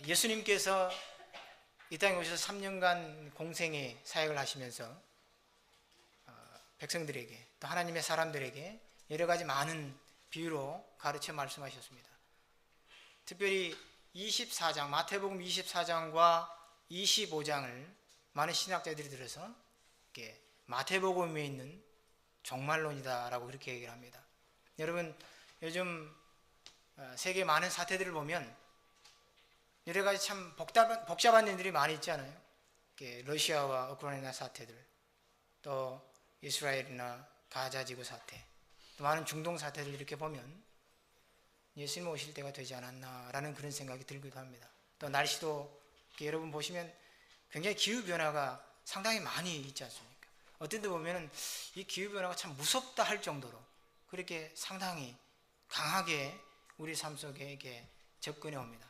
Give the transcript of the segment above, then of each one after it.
예수님께서 이 땅에 오셔서 3년간 공생의 사역을 하시면서 백성들에게 또 하나님의 사람들에게 여러 가지 많은 비유로 가르쳐 말씀하셨습니다. 특별히 24장, 마태복음 24장과 25장을 많은 신학자들이 들어서 마태복음에 있는 종말론이다라고 그렇게 얘기를 합니다. 여러분, 요즘 세계 많은 사태들을 보면 여러 가지 참 복잡한 일들이 많이 있잖아요. 러시아와 우크라이나 사태들, 또 이스라엘이나 가자 지구 사태, 또 많은 중동 사태들 이렇게 보면 예수님 오실 때가 되지 않았나라는 그런 생각이 들기도 합니다. 또 날씨도 여러분 보시면 굉장히 기후변화가 상당히 많이 있지 않습니까? 어떤 데 보면 이 기후변화가 참 무섭다 할 정도로 그렇게 상당히 강하게 우리 삶 속에 이렇게 접근해 옵니다.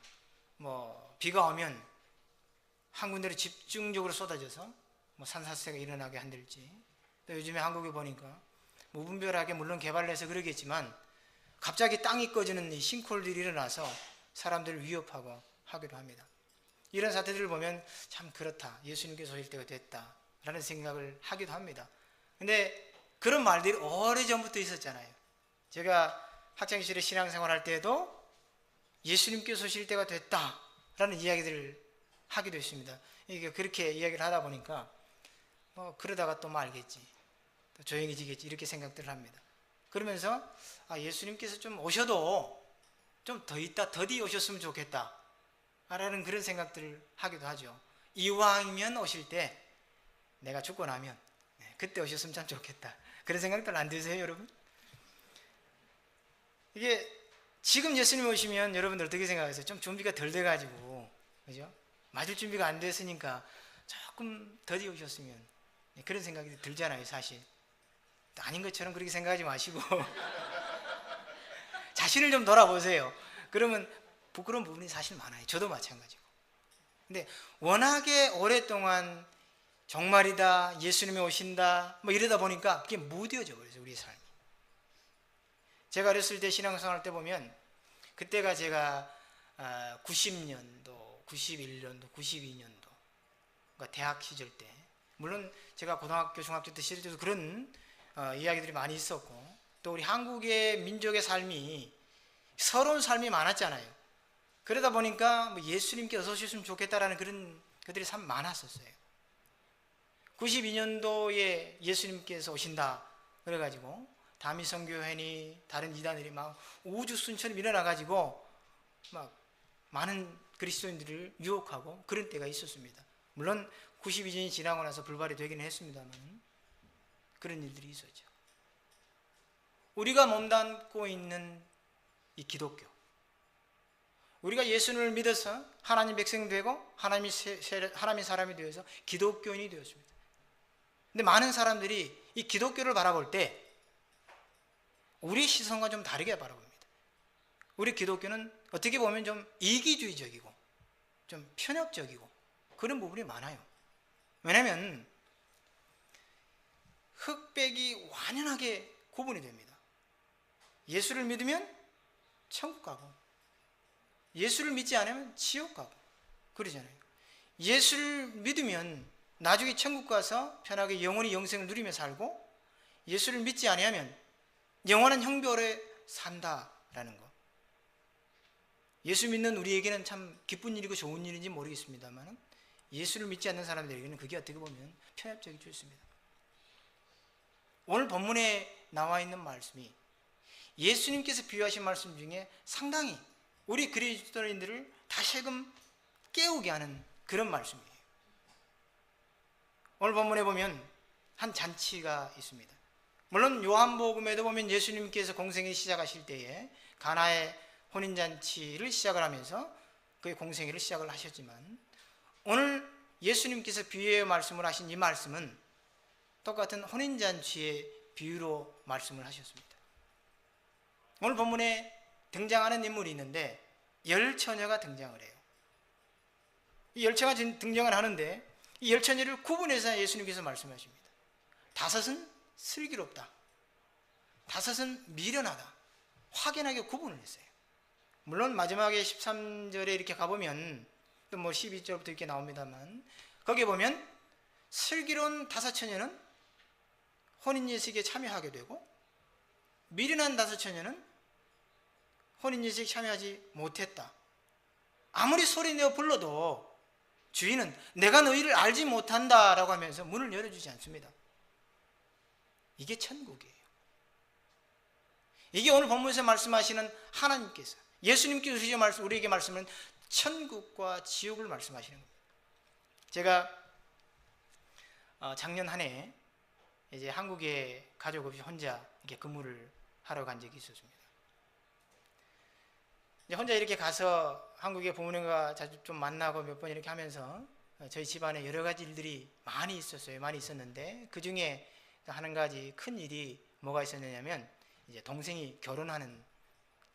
비가 오면 한 군데로 집중적으로 쏟아져서 산사태가 일어나게 한들지, 또 요즘에 한국에 보니까 무분별하게 물론 개발해서 그러겠지만 갑자기 땅이 꺼지는 이 싱크홀들이 일어나서 사람들을 위협하고 하기도 합니다. 이런 사태들을 보면 참 그렇다, 예수님께서 오실 때가 됐다 라는 생각을 하기도 합니다. 근데 그런 말들이 오래전부터 있었잖아요. 제가 학창시절에 신앙생활 할 때에도 예수님께서 오실 때가 됐다 라는 이야기들을 하기도 했습니다. 이게 그렇게 이야기를 하다 보니까 그러다가 또 말겠지, 또 조용해지겠지, 이렇게 생각들을 합니다. 그러면서 예수님께서 좀 오셔도 좀 더 있다, 더디 오셨으면 좋겠다 라는 그런 생각들을 하기도 하죠. 이왕이면 오실 때 내가 죽고 나면 그때 오셨으면 참 좋겠다, 그런 생각들 안 드세요 여러분? 이게 지금 예수님 오시면 여러분들 어떻게 생각하세요? 좀 준비가 덜 돼가지고, 그죠? 맞을 준비가 안 됐으니까 조금 더디 오셨으면, 그런 생각이 들잖아요 사실. 아닌 것처럼 그렇게 생각하지 마시고 자신을 좀 돌아보세요. 그러면 부끄러운 부분이 사실 많아요. 저도 마찬가지고. 근데 워낙에 오랫동안 정말이다, 예수님이 오신다 이러다 보니까 그게 무뎌져 버려요, 우리 삶이. 제가 어렸을 때 신앙생활 할 때 보면 그때가 제가 90년도, 91년도, 92년도, 그러니까 대학 시절 때, 물론 제가 고등학교, 중학교 때 시절 때도 그런 이야기들이 많이 있었고, 또 우리 한국의 민족의 삶이 서러운 삶이 많았잖아요. 그러다 보니까 예수님께 어서 오셨으면 좋겠다라는 그런 것들이 참 많았었어요. 92년도에 예수님께서 오신다 그래가지고 다미성교회니 다른 이단들이 막 우주순처럼 일어나가지고 막 많은 그리스도인들을 유혹하고 그런 때가 있었습니다. 물론 92년이 지나고 나서 불발이 되기는 했습니다만 그런 일들이 있었죠. 우리가 몸담고 있는 이 기독교, 우리가 예수님을 믿어서 하나님 백성이 되고 하나님의 사람이 되어서 기독교인이 되었습니다. 근데 많은 사람들이 이 기독교를 바라볼 때 우리 시선과 좀 다르게 바라봅니다. 우리 기독교는 어떻게 보면 좀 이기주의적이고 좀 편협적이고 그런 부분이 많아요. 왜냐하면 흑백이 완연하게 구분이 됩니다. 예수를 믿으면 천국 가고, 예수를 믿지 않으면 지옥 가고 그러잖아요. 예수를 믿으면 나중에 천국 가서 편하게 영원히 영생을 누리며 살고, 예수를 믿지 않으면 영원한 형벌에 산다라는 거. 예수 믿는 우리에게는 참 기쁜 일이고 좋은 일인지 모르겠습니다만 예수를 믿지 않는 사람들에게는 그게 어떻게 보면 편협적일 수 있습니다. 오늘 본문에 나와 있는 말씀이 예수님께서 비유하신 말씀 중에 상당히 우리 그리스도인들을 다시금 깨우게 하는 그런 말씀이에요. 오늘 본문에 보면 한 잔치가 있습니다. 물론 요한복음에도 보면 예수님께서 공생을 시작하실 때에 가나의 혼인잔치를 시작을 하면서 그의 공생애를 시작을 하셨지만, 오늘 예수님께서 비유의 말씀을 하신 이 말씀은 똑같은 혼인잔치의 비유로 말씀을 하셨습니다. 오늘 본문에 등장하는 인물이 있는데 열 처녀가 등장을 해요. 이 열 처녀가 등장을 하는데 이 열 처녀를 구분해서 예수님께서 말씀하십니다. 다섯은 슬기롭다, 다섯은 미련하다, 확연하게 구분을 했어요. 물론 마지막에 13절에 이렇게 가보면 또 뭐 12절부터 이렇게 나옵니다만, 거기에 보면 슬기로운 다섯 처녀는 혼인예식에 참여하게 되고 미련한 다섯 처녀는 혼인예식에 참여하지 못했다. 아무리 소리내어 불러도 주인은 내가 너희를 알지 못한다라고 하면서 문을 열어주지 않습니다. 이게 천국이에요. 이게 오늘 본문에서 말씀하시는 하나님께서, 예수님께서 우리에게 말씀하는 천국과 지옥을 말씀하시는 겁니다. 제가 작년 한 해 이제 한국에 가족 없이 혼자 이렇게 근무를 하러 간 적이 있었습니다. 이제 혼자 이렇게 가서 한국에 부모님과 자주 좀 만나고 몇 번 이렇게 하면서 저희 집안에 여러 가지 일들이 많이 있었어요. 많이 있었는데 그 중에 한 가지 큰 일이 뭐가 있었냐면 이제 동생이 결혼하는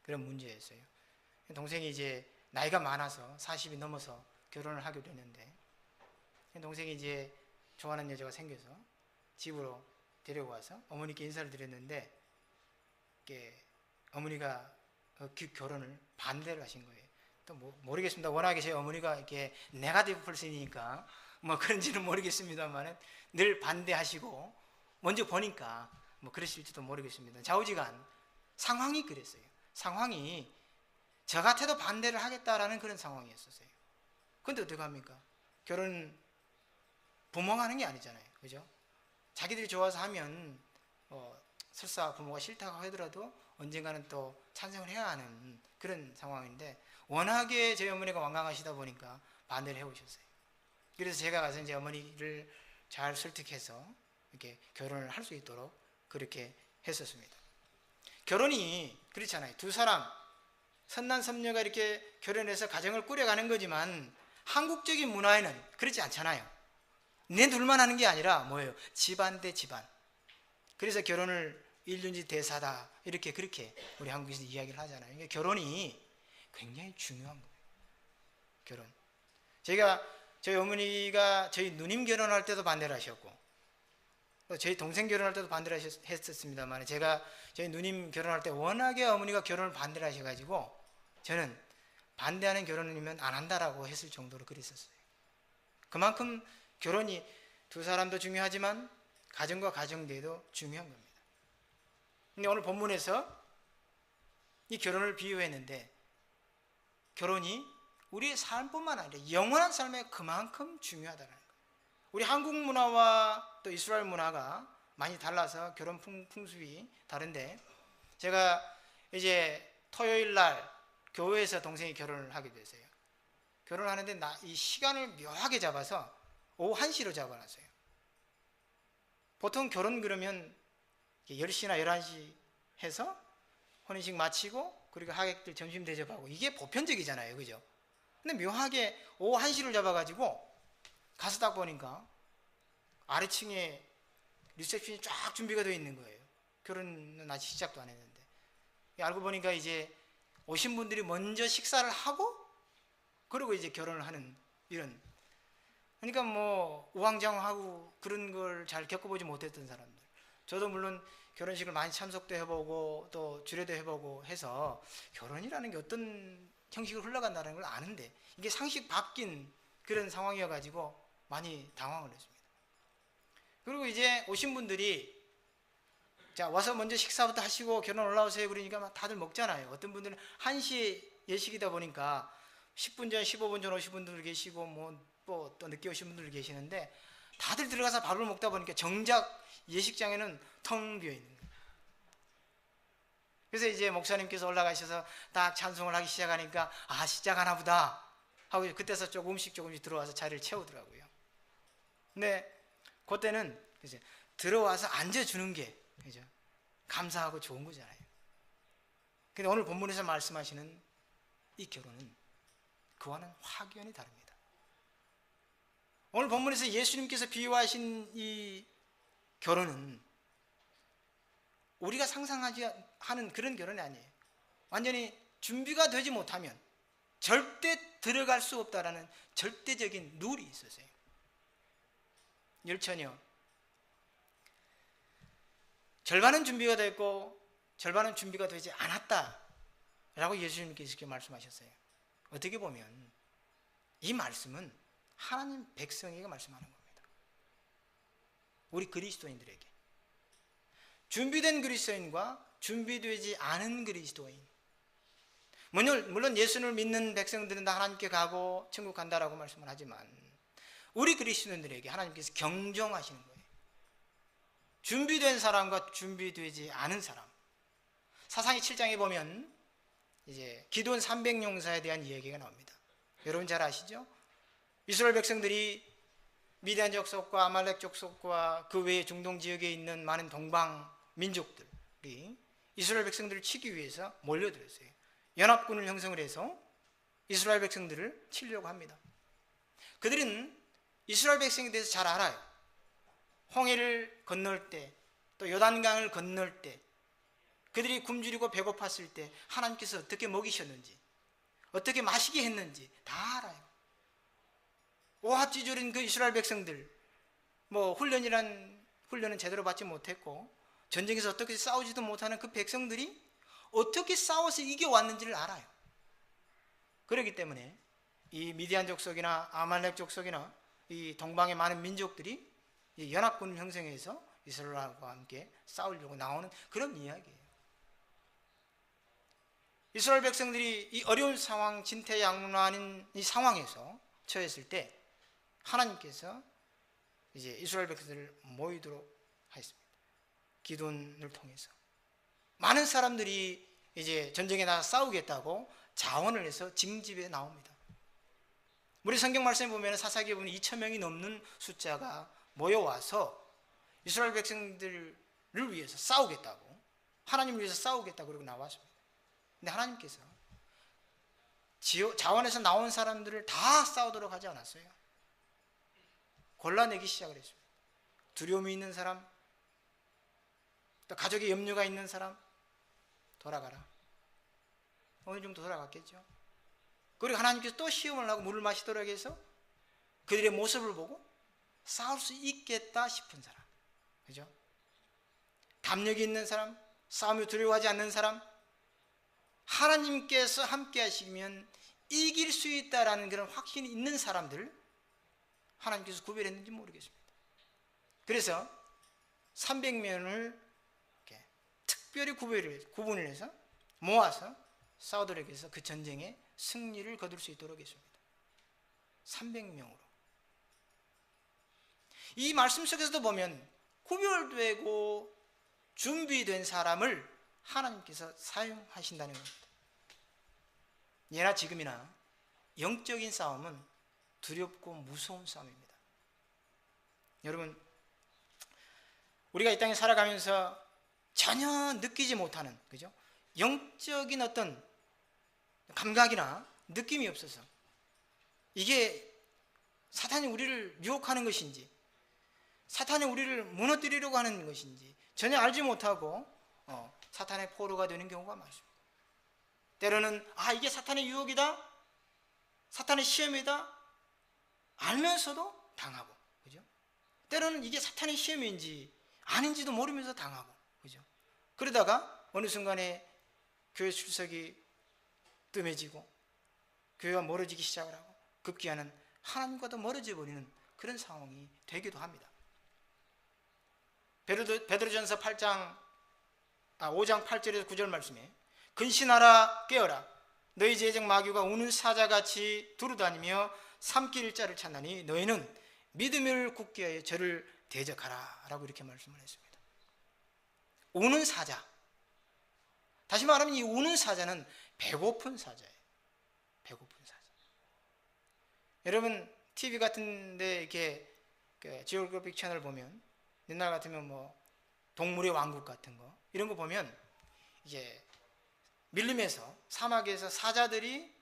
그런 문제였어요. 동생이 이제 나이가 많아서 40이 넘어서 결혼을 하게 됐는데, 동생이 이제 좋아하는 여자가 생겨서 집으로 데리고 와서 어머니께 인사를 드렸는데, 어머니가 그 결혼을 반대를 하신 거예요. 또 뭐 모르겠습니다. 워낙에 제 어머니가 이렇게 네거티브 퍼슨이니까 뭐 그런지는 모르겠습니다만 늘 반대하시고, 먼저 보니까 뭐 그러실지도 모르겠습니다. 좌우지간 상황이 그랬어요. 상황이 저 같아도 반대를 하겠다라는 그런 상황이었어요. 근데 어떡합니까? 결혼 부모가 하는 게 아니잖아요. 그죠? 자기들이 좋아서 하면 설사 부모가 싫다고 하더라도 언젠가는 또 찬성을 해야 하는 그런 상황인데, 워낙에 저희 어머니가 완강하시다 보니까 반대를 해오셨어요. 그래서 제가 가서 이제 어머니를 잘 설득해서 이렇게 결혼을 할 수 있도록 그렇게 했었습니다. 결혼이 그렇잖아요. 두 사람 선남 선녀가 이렇게 결혼해서 가정을 꾸려가는 거지만 한국적인 문화에는 그렇지 않잖아요. 내 둘만 하는 게 아니라 뭐예요? 집안 대 집안. 그래서 결혼을 일륜지 대사다 이렇게 그렇게 우리 한국에서 이야기를 하잖아요. 그러니까 결혼이 굉장히 중요한 거예요. 결혼. 저희 어머니가 저희 누님 결혼할 때도 반대를 하셨고, 또 저희 동생 결혼할 때도 반대를 했었습니다만, 제가 저희 누님 결혼할 때 워낙에 어머니가 결혼을 반대를 하셔가지고 저는 반대하는 결혼이면 안 한다라고 했을 정도로 그랬었어요. 그만큼 결혼이 두 사람도 중요하지만 가정과 가정 내에도 중요한 겁니다. 근데 오늘 본문에서 이 결혼을 비유했는데, 결혼이 우리의 삶뿐만 아니라 영원한 삶에 그만큼 중요하다는 거예요. 우리 한국 문화와 또 이스라엘 문화가 많이 달라서 결혼 풍습이 다른데, 제가 이제 토요일 날 교회에서 동생이 결혼을 하게 됐어요. 결혼하는데 이 시간을 묘하게 잡아서 오후 1시로 잡아놨어요. 보통 결혼 그러면 10시나 11시 해서 혼인식 마치고 그리고 하객들 점심 대접하고 이게 보편적이잖아요. 그죠? 근데 묘하게 오후 1시를 잡아가지고 가서 딱 보니까 아래층에 리셉션이 쫙 준비가 되어 있는 거예요. 결혼은 아직 시작도 안 했는데. 알고 보니까 이제 오신 분들이 먼저 식사를 하고 그리고 이제 결혼을 하는 이런, 그러니까 뭐 우왕좌왕하고 그런 걸 잘 겪어보지 못했던 사람들, 저도 물론 결혼식을 많이 참석도 해보고 또 주례도 해보고 해서 결혼이라는 게 어떤 형식으로 흘러간다는 걸 아는데 이게 상식 바뀐 그런 상황이어가지고 많이 당황을 했습니다. 그리고 이제 오신 분들이 자 와서 먼저 식사부터 하시고 결혼 올라오세요 그러니까 막 다들 먹잖아요. 어떤 분들은 1시 예식이다 보니까 10분 전 15분 전 오신 분들 계시고 뭐 또 늦게 오신 분들 계시는데, 다들 들어가서 밥을 먹다 보니까 정작 예식장에는 텅 비어 있는 거예요. 그래서 이제 목사님께서 올라가셔서 딱 찬송을 하기 시작하니까 아 시작하나 보다 하고 그때서 조금씩 들어와서 자리를 채우더라고요. 근데 그때는 이제 들어와서 앉아주는 게 그죠? 감사하고 좋은 거잖아요. 근데 오늘 본문에서 말씀하시는 이 결혼은 그와는 확연히 다릅니다. 오늘 본문에서 예수님께서 비유하신 이 결혼은 우리가 상상하지 하는 그런 결혼이 아니에요. 완전히 준비가 되지 못하면 절대 들어갈 수 없다라는 절대적인 룰이 있었어요. 열처녀 절반은 준비가 됐고 절반은 준비가 되지 않았다라고 예수님께서 이렇게 말씀하셨어요. 어떻게 보면 이 말씀은 하나님 백성에게 말씀하는 겁니다. 우리 그리스도인들에게. 준비된 그리스도인과 준비되지 않은 그리스도인. 물론 예수를 믿는 백성들은 다 하나님께 가고 천국 간다라고 말씀을 하지만 우리 그리스도인들에게 하나님께서 경종하시는 거예요. 준비된 사람과 준비되지 않은 사람. 사상기 7장에 보면 이제 기드온 300용사에 대한 이야기가 나옵니다. 여러분 잘 아시죠? 이스라엘 백성들이 미디안 족속과 아말렉 족속과 그 외에 중동 지역에 있는 많은 동방 민족들이 이스라엘 백성들을 치기 위해서 몰려들었어요. 연합군을 형성을 해서 이스라엘 백성들을 치려고 합니다. 그들은 이스라엘 백성에 대해서 잘 알아요. 홍해를 건널 때, 또 요단강을 건널 때, 그들이 굶주리고 배고팠을 때 하나님께서 어떻게 먹이셨는지, 어떻게 마시게 했는지 다 알아요. 오합지졸인 그 이스라엘 백성들, 훈련은 제대로 받지 못했고 전쟁에서 어떻게 싸우지도 못하는 그 백성들이 어떻게 싸워서 이겨왔는지를 알아요. 그렇기 때문에 이 미디안 족속이나 아말렉 족속이나 이 동방의 많은 민족들이 이 연합군을 형성해서 이스라엘과 함께 싸우려고 나오는 그런 이야기예요. 이스라엘 백성들이 이 어려운 상황, 진퇴양난인 이 상황에서 처했을 때 하나님께서 이제 이스라엘 백성들을 모이도록 하였습니다. 기드온을 통해서 많은 사람들이 이제 전쟁에 나가 싸우겠다고 자원을 해서 징집에 나옵니다. 우리 성경 말씀에 보면 사사기에 보면 2,000명이 넘는 숫자가 모여와서 이스라엘 백성들을 위해서 싸우겠다고, 하나님을 위해서 싸우겠다고 그러고 나왔습니다. 근데 하나님께서 자원에서 나온 사람들을 다 싸우도록 하지 않았어요. 골라내기 시작을 했습니다. 두려움이 있는 사람, 또 가족의 염려가 있는 사람 돌아가라. 어느 정도 돌아갔겠죠. 그리고 하나님께서 또 시험을 하고 물을 마시도록 해서 그들의 모습을 보고 싸울 수 있겠다 싶은 사람, 그죠? 담력이 있는 사람, 싸움을 두려워하지 않는 사람, 하나님께서 함께 하시면 이길 수 있다라는 그런 확신이 있는 사람들 하나님께서 구별했는지 모르겠습니다. 그래서 300명을 특별히 구분을 해서 모아서 싸우도록 해서 그 전쟁에 승리를 거둘 수 있도록 했습니다. 300명으로. 이 말씀 속에서도 보면 구별되고 준비된 사람을 하나님께서 사용하신다는 겁니다. 예나 지금이나 영적인 싸움은 두렵고 무서운 싸움입니다. 여러분, 우리가 이 땅에 살아가면서 전혀 느끼지 못하는, 그죠? 영적인 어떤 감각이나 느낌이 없어서 이게 사탄이 우리를 유혹하는 것인지 사탄이 우리를 무너뜨리려고 하는 것인지 전혀 알지 못하고 사탄의 포로가 되는 경우가 많습니다. 때로는 이게 사탄의 유혹이다, 사탄의 시험이다 알면서도 당하고, 그죠? 때로는 이게 사탄의 시험인지 아닌지도 모르면서 당하고, 그죠? 그러다가 어느 순간에 교회 출석이 뜸해지고 교회와 멀어지기 시작을 하고 급기야는 하나님과도 멀어져 버리는 그런 상황이 되기도 합니다. 베드로전서 5장 8절에서 9절 말씀에 근신하라 깨어라 너희 제적 마귀가 우는 사자같이 두루다니며 삼킬 일자를 찾나니 너희는 믿음을 굳게 하여 저를 대적하라 라고 이렇게 말씀을 했습니다. 우는 사자, 다시 말하면 이 우는 사자는 배고픈 사자예요. 배고픈 사자. 여러분 TV 같은 데 이렇게 지오그래픽 채널 보면 옛날 같으면 동물의 왕국 같은 거 이런 거 보면 이제 밀림에서 사막에서 사자들이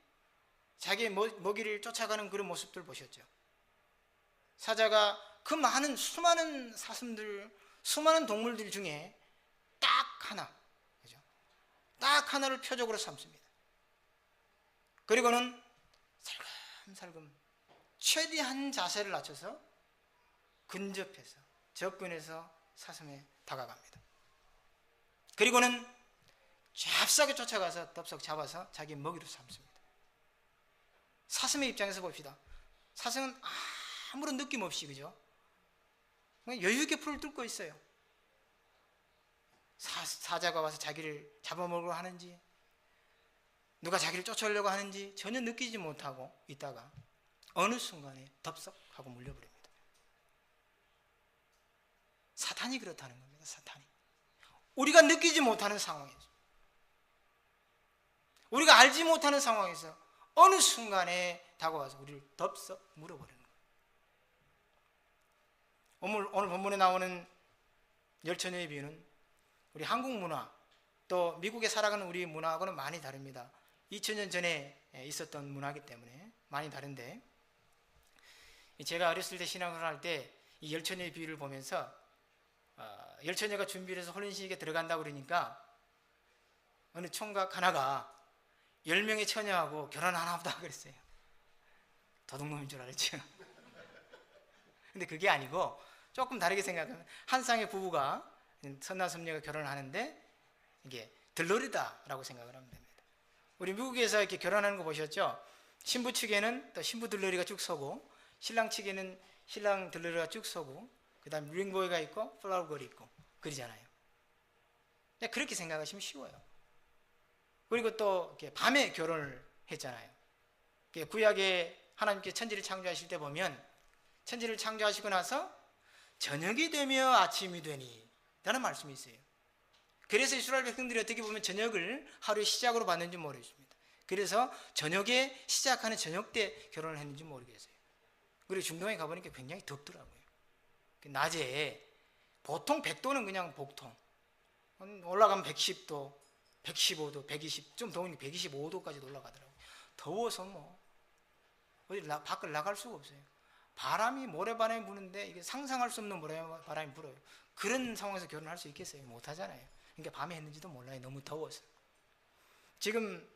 자기의 먹이를 쫓아가는 그런 모습들 보셨죠? 사자가 그 많은 수많은 사슴들, 수많은 동물들 중에 딱 하나, 그죠? 딱 하나를 표적으로 삼습니다. 그리고는 살금살금 최대한 자세를 낮춰서 근접해서 접근해서 사슴에 다가갑니다. 그리고는 잽싸게 쫓아가서 덥석 잡아서 자기 먹이로 삼습니다. 사슴의 입장에서 봅시다. 사슴은 아무런 느낌 없이, 그죠? 여유 있게 풀을 뚫고 있어요. 사자가 와서 자기를 잡아먹으려 하는지, 누가 자기를 쫓아오려고 하는지 전혀 느끼지 못하고 있다가 어느 순간에 덥석 하고 물려버립니다. 사탄이 그렇다는 겁니다. 사탄이. 우리가 느끼지 못하는 상황에서, 우리가 알지 못하는 상황에서 어느 순간에 다가와서 우리를 덥석 물어버리는 거예요. 오늘 본문에 나오는 열처녀의 비유는 우리 한국 문화, 또 미국에 살아가는 우리 문화하고는 많이 다릅니다. 2000년 전에 있었던 문화이기 때문에 많이 다른데, 제가 어렸을 때 신앙을 할 때 이 열처녀의 비유를 보면서 열처녀가 준비를 해서 혼인식에 들어간다고 그러니까 어느 총각 하나가 10명의 처녀하고 결혼 하나 보다 그랬어요. 도둑놈인 줄 알았죠. 근데 그게 아니고 조금 다르게 생각하면 한 쌍의 부부가, 선남선녀가 결혼을 하는데 이게 들러리다라고 생각을 하면 됩니다. 우리 미국에서 이렇게 결혼하는 거 보셨죠? 신부 측에는 또 신부 들러리가 쭉 서고, 신랑 측에는 신랑 들러리가 쭉 서고, 그 다음에 링보이가 있고 플라워걸이 있고 그러잖아요. 그렇게 생각하시면 쉬워요. 그리고 또 이렇게 밤에 결혼을 했잖아요. 구약에 하나님께 천지를 창조하실 때 보면, 천지를 창조하시고 나서 저녁이 되며 아침이 되니 라는 말씀이 있어요. 그래서 이스라엘 백성들이 어떻게 보면 저녁을 하루의 시작으로 봤는지 모르겠습니다. 그래서 저녁에 시작하는 저녁 때 결혼을 했는지 모르겠어요. 그리고 중동에 가보니까 굉장히 덥더라고요. 낮에 보통 100도는 그냥 보통, 올라가면 110도, 115도, 120, 좀 더우니까 125도까지 올라가더라고요. 더워서 어디 밖을 나갈 수가 없어요. 바람이 모래바람이 부는데 이게 상상할 수 없는 모래바람이 불어요. 그런 상황에서 결혼할 수 있겠어요? 못하잖아요. 그러니까 밤에 했는지도 몰라요. 너무 더워서. 지금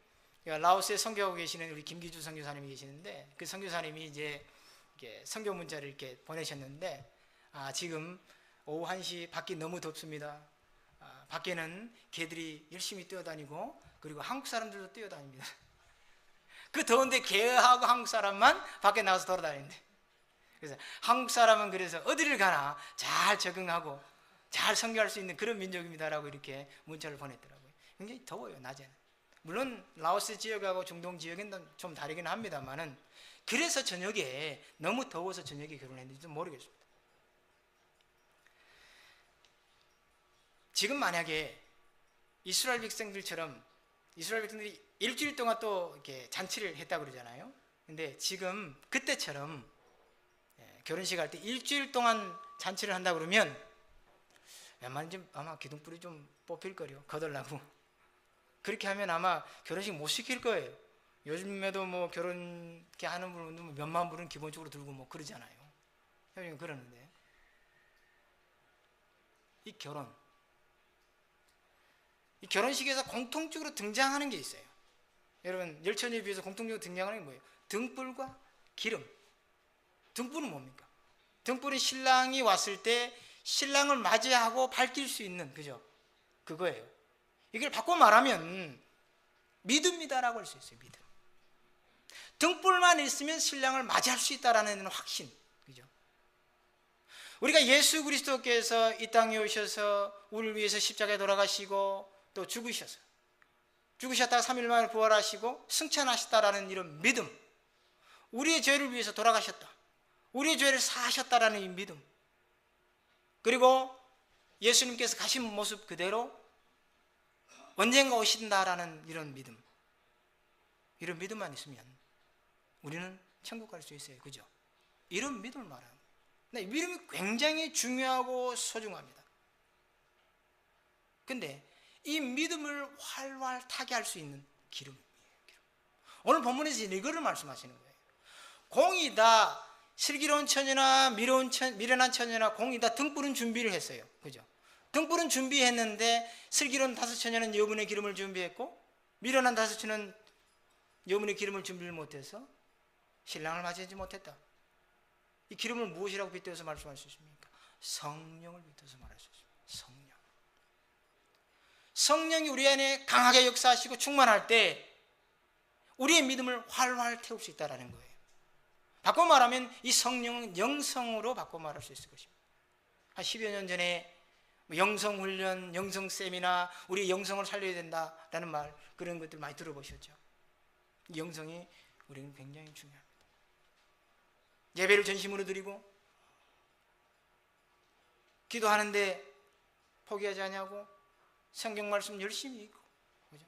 라오스에 선교하고 계시는 우리 김기주 선교사님이 계시는데, 그 선교사님이 이제 이렇게 선교 문자를 이렇게 보내셨는데, 지금 오후 1시 밖이 너무 덥습니다. 밖에는 개들이 열심히 뛰어다니고, 그리고 한국 사람들도 뛰어다닙니다. 그 더운데 개하고 한국 사람만 밖에 나가서 돌아다니는데, 그래서 한국 사람은 그래서 어디를 가나 잘 적응하고 잘 선교할 수 있는 그런 민족입니다라고 이렇게 문자를 보냈더라고요. 굉장히 더워요, 낮에는. 물론 라오스 지역하고 중동 지역은 좀 다르긴 합니다만은, 그래서 저녁에 너무 더워서 저녁에 결혼했는지도 모르겠습니다. 지금 만약에 이스라엘 백성들처럼, 이스라엘 백성들이 일주일 동안 또 이렇게 잔치를 했다고 그러잖아요. 근데 지금 그때처럼 결혼식 할 때 일주일 동안 잔치를 한다 그러면 웬만하면 좀 아마 기둥불이 좀 뽑힐 거려, 거덜나고. 그렇게 하면 아마 결혼식 못 시킬 거예요. 요즘에도 결혼 이렇게 하는 분은 몇만 불은 기본적으로 들고 그러잖아요. 그러는데 이 결혼식에서 공통적으로 등장하는 게 있어요. 여러분, 열처녀에 비해서 공통적으로 등장하는 게 뭐예요? 등불과 기름. 등불은 뭡니까? 등불은 신랑이 왔을 때 신랑을 맞이하고 밝힐 수 있는, 그죠? 그거예요. 이걸 바꿔 말하면 믿음이다라고 할 수 있어요. 믿음. 등불만 있으면 신랑을 맞이할 수 있다라는 확신, 그죠? 우리가 예수 그리스도께서 이 땅에 오셔서 우리를 위해서 십자가에 돌아가시고 또 죽으셨다가 3일 만에 부활하시고 승천하셨다라는 이런 믿음, 우리의 죄를 위해서 돌아가셨다, 우리의 죄를 사하셨다라는 이 믿음, 그리고 예수님께서 가신 모습 그대로 언젠가 오신다라는 이런 믿음, 이런 믿음만 있으면 우리는 천국 갈 수 있어요. 그죠? 이런 믿음을 말합니다. 네, 믿음이 굉장히 중요하고 소중합니다. 근데 이 믿음을 활활 타게 할 수 있는 기름이에요. 오늘 본문에서 이거를 말씀하시는 거예요. 공이 다 슬기로운 처녀나 미련한 처녀나 공이 다 등불은 준비를 했어요. 그죠? 등불은 준비했는데 슬기로운 5 처녀는 여분의 기름을 준비했고, 미련한 5 처녀는 여분의 기름을 준비를 못해서 신랑을 맞이하지 못했다. 이 기름을 무엇이라고 빗대어서 말씀할 수 있습니까? 성령을 빗대어서 말할 수 있습니다. 성령이 우리 안에 강하게 역사하시고 충만할 때 우리의 믿음을 활활 태울 수 있다는 거예요. 바꿔 말하면 이 성령은 영성으로 바꿔 말할 수 있을 것입니다. 한 10여 년 전에 영성훈련, 영성세미나 우리 영성을 살려야 된다라는 말, 그런 것들 많이 들어보셨죠? 영성이 우리는 굉장히 중요합니다. 예배를 전심으로 드리고 기도하는데 포기하지 않냐고, 성경 말씀 열심히 읽고, 그죠?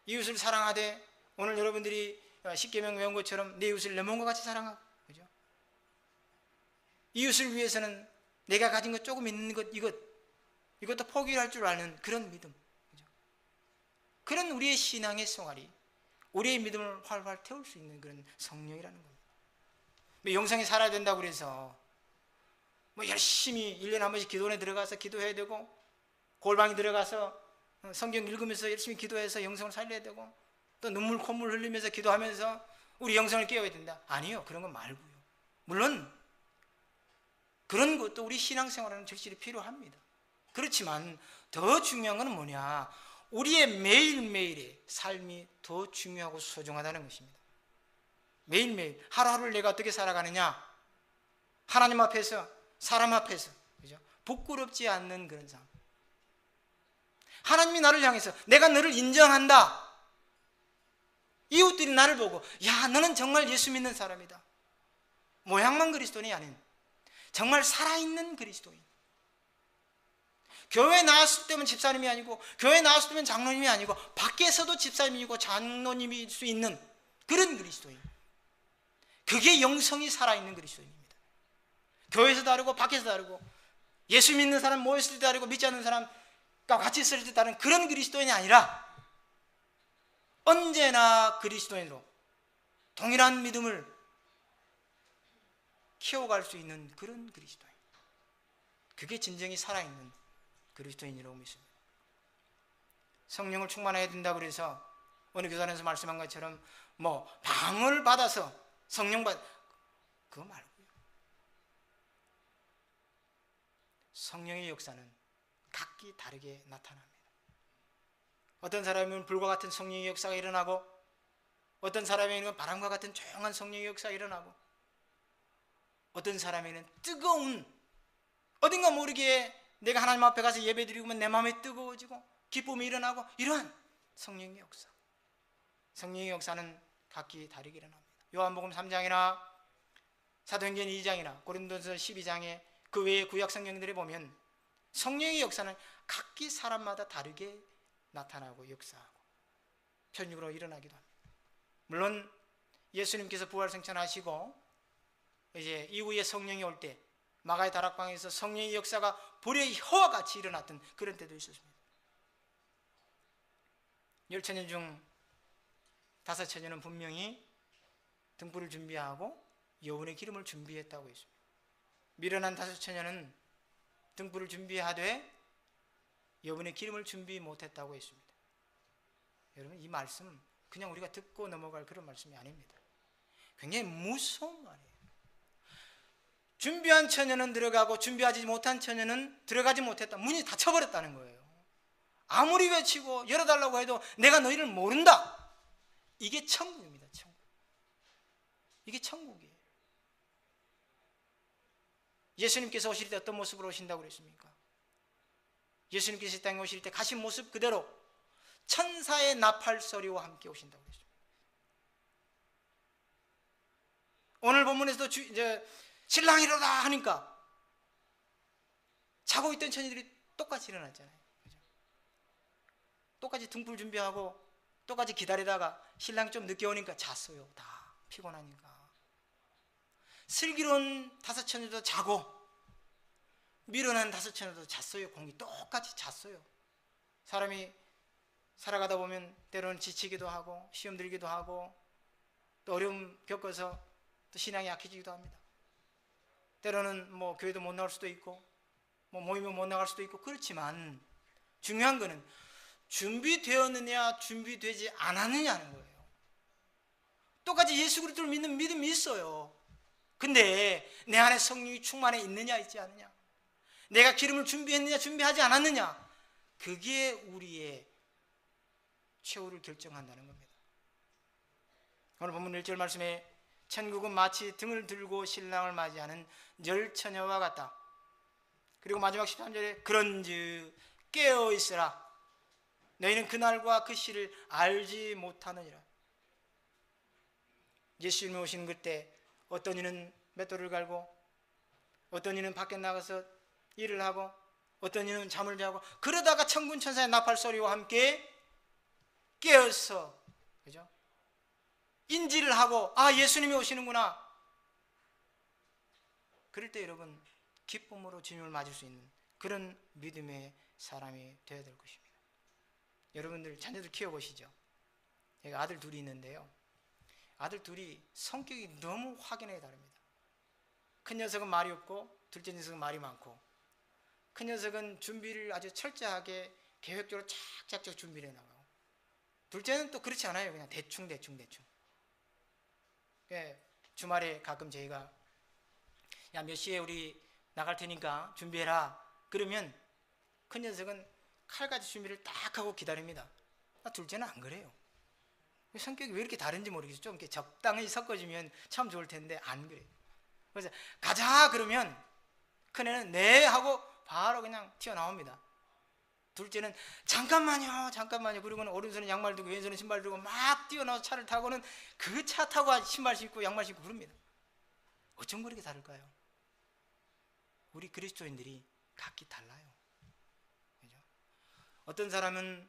이웃을 사랑하되, 오늘 여러분들이 십계명 외운 것처럼 내 이웃을 내 몸과 같이 사랑하고, 그죠? 이웃을 위해서는 내가 가진 것 조금 있는 것, 이것도 포기할 줄 아는 그런 믿음, 그죠? 그런 우리의 신앙의 송아리, 우리의 믿음을 활활 태울 수 있는 그런 성령이라는 겁니다. 영성이 살아야 된다고 그래서 열심히 1년에 한 번씩 기도원에 들어가서 기도해야 되고, 골방에 들어가서 성경 읽으면서 열심히 기도해서 영성을 살려야 되고, 또 눈물 콧물 흘리면서 기도하면서 우리 영성을 깨워야 된다. 아니요, 그런 건 말고요. 물론 그런 것도 우리 신앙생활에는 절실히 필요합니다. 그렇지만 더 중요한 건 뭐냐, 우리의 매일매일의 삶이 더 중요하고 소중하다는 것입니다. 매일매일 하루하루를 내가 어떻게 살아가느냐, 하나님 앞에서, 사람 앞에서, 그죠? 부끄럽지 않는 그런 삶. 하나님이 나를 향해서 내가 너를 인정한다. 이웃들이 나를 보고, 야, 너는 정말 예수 믿는 사람이다. 모양만 그리스도인이 아닌 정말 살아있는 그리스도인. 교회에 나왔을 때면 집사님이 아니고, 교회에 나왔을 때면 장로님이 아니고, 밖에서도 집사님이고 장로님일 수 있는 그런 그리스도인. 그게 영성이 살아있는 그리스도인입니다. 교회에서 다르고 밖에서 다르고, 예수 믿는 사람 모였을 때 다르고, 믿지 않는 사람과 같이 있을 때 다른 그런 그리스도인이 아니라 언제나 그리스도인으로 동일한 믿음을 키워갈 수 있는 그런 그리스도인. 그게 진정히 살아있는 그리스도인이라고 믿습니다. 성령을 충만해야 된다고 그래서 오늘 교단에서 말씀한 것처럼 방을 받아서 성령 그거 말고요. 성령의 역사는 각기 다르게 나타납니다. 어떤 사람은 불과 같은 성령의 역사가 일어나고, 어떤 사람에게는 바람과 같은 조용한 성령의 역사가 일어나고, 어떤 사람에게는 뜨거운, 어딘가 모르게 내가 하나님 앞에 가서 예배드리면 내 마음이 뜨거워지고 기쁨이 일어나고, 이러한 성령의 역사. 성령의 역사는 각기 다르게 일어납니다. 요한복음 3장이나 사도행전 2장이나 고린도서 12장에 그 외의 구약 성경들에 보면 성령의 역사는 각기 사람마다 다르게 나타나고 역사하고 편육으로 일어나기도 합니다. 물론 예수님께서 부활승천하시고 이제 이후에 성령이 올 때 마가의 다락방에서 성령의 역사가 불의 혀와 같이 일어났던 그런 때도 있었습니다. 열처녀 중 5처녀는 분명히 등불을 준비하고 여운의 기름을 준비했다고 했습니다. 미련한 5처녀는 등불을 준비하되 여분의 기름을 준비 못했다고 했습니다. 여러분, 이 말씀 그냥 우리가 듣고 넘어갈 그런 말씀이 아닙니다. 굉장히 무서운 말이에요. 준비한 처녀는 들어가고 준비하지 못한 처녀는 들어가지 못했다. 문이 닫혀버렸다는 거예요. 아무리 외치고 열어달라고 해도 내가 너희를 모른다. 이게 천국입니다. 천국. 이게 천국이에요. 예수님께서 오실 때 어떤 모습으로 오신다고 그랬습니까? 예수님께서 이 땅에 오실 때 가신 모습 그대로 천사의 나팔 소리와 함께 오신다고 그랬습니다. 오늘 본문에서도 이제 신랑이로다 하니까 자고 있던 처녀들이 똑같이 일어났잖아요. 그죠? 똑같이 등불 준비하고 똑같이 기다리다가 신랑이 좀 늦게 오니까 잤어요. 다 피곤하니까. 슬기로운 5처녀도 자고 미련한 5처녀도 잤어요. 공이 똑같이 잤어요. 사람이 살아가다 보면 때로는 지치기도 하고 시험 들기도 하고 또 어려움 겪어서 또 신앙이 약해지기도 합니다. 때로는 교회도 못 나올 수도 있고 모임에 못 나갈 수도 있고, 그렇지만 중요한 거는 준비되었느냐 준비되지 않았느냐는 거예요. 똑같이 예수 그리스도를 믿는 믿음이 있어요. 근데 내 안에 성령이 충만해 있느냐 있지 않느냐, 내가 기름을 준비했느냐 준비하지 않았느냐, 그게 우리의 최후를 결정한다는 겁니다. 오늘 본문 1절 말씀에 천국은 마치 등을 들고 신랑을 맞이하는 열처녀와 같다. 그리고 마지막 13절에 그런즉 깨어 있으라. 너희는 그날과 그 시를 알지 못하느니라. 예수님이 오시는 그때 어떤 이는 맷돌을 갈고, 어떤 이는 밖에 나가서 일을 하고, 어떤 이는 잠을 자고, 그러다가 천군 천사의 나팔 소리와 함께 깨어서, 그죠? 인지를 하고, 아, 예수님이 오시는구나. 그럴 때 여러분 기쁨으로 주님을 맞을 수 있는 그런 믿음의 사람이 되어야 될 것입니다. 여러분들 자녀들 키워보시죠. 제가 아들 둘이 있는데요, 아들 둘이 성격이 너무 확연하게 다릅니다. 큰 녀석은 말이 없고 둘째 녀석은 말이 많고, 큰 녀석은 준비를 아주 철저하게 계획적으로 착착착 준비를 해나가고, 둘째는 또 그렇지 않아요. 그냥 대충. 주말에 가끔 저희가 야, 몇 시에 우리 나갈 테니까 준비해라 그러면 큰 녀석은 칼같이 준비를 딱 하고 기다립니다. 둘째는 안 그래요. 성격이 왜 이렇게 다른지 모르겠어요. 좀 이렇게 적당히 섞어지면 참 좋을 텐데 안 그래요. 그래서 가자 그러면 큰애는 네 하고 바로 그냥 튀어나옵니다. 둘째는 잠깐만요 그리고는 오른손에 양말 들고 왼손에 신발 들고 막 뛰어나와서 차를 타고는 그 차 타고 신발 신고 양말 신고 그럽니다. 어쩜 그렇게 다를까요? 우리 그리스도인들이 각기 달라요. 그죠? 어떤 사람은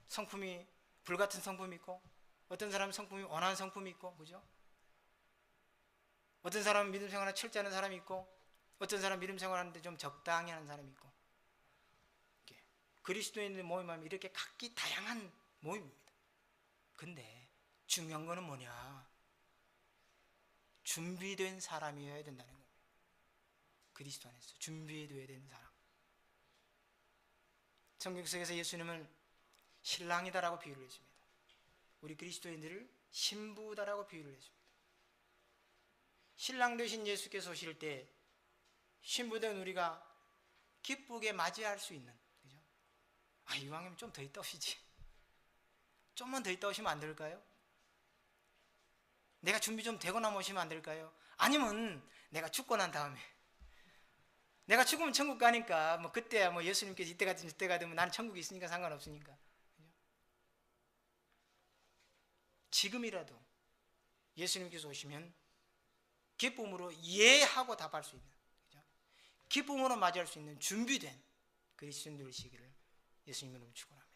성품이 불같은 성품이 있고, 어떤 사람은 성품이 온화한 성품이 있고, 그죠? 어떤 사람은 믿음 생활에 철저한 사람이 있고, 어떤 사람은 믿음 생활하는데 좀 적당히 하는 사람이 있고, 그리스도인의 모임하면 이렇게 각기 다양한 모임입니다. 근데 중요한 거는 뭐냐? 준비된 사람이어야 된다는 거예요. 그리스도 안에서 준비되어야 되는 사람. 성경 속에서 예수님은 신랑이다라고 비유를 했습니다. 우리 그리스도인들을 신부다라고 비유를 했습니다. 신랑 되신 예수께서 오실 때 신부된 우리가 기쁘게 맞이할 수 있는, 그죠? 아, 이왕이면 좀 더 있다 오시지. 좀만 더 있다 오시면 안 될까요? 내가 준비 좀 되고 나면 오시면 안 될까요? 아니면 내가 죽고 난 다음에, 내가 죽으면 천국 가니까 뭐 그때야 뭐 예수님께서 이때 가든 저때 가든 나는 천국에 있으니까 상관없으니까. 지금이라도 예수님께서 오시면 기쁨으로 예하고 답할 수 있는, 그죠? 기쁨으로 맞이할 수 있는 준비된 그리스도인들 되시기를 예수님 이름으로 축원합니다.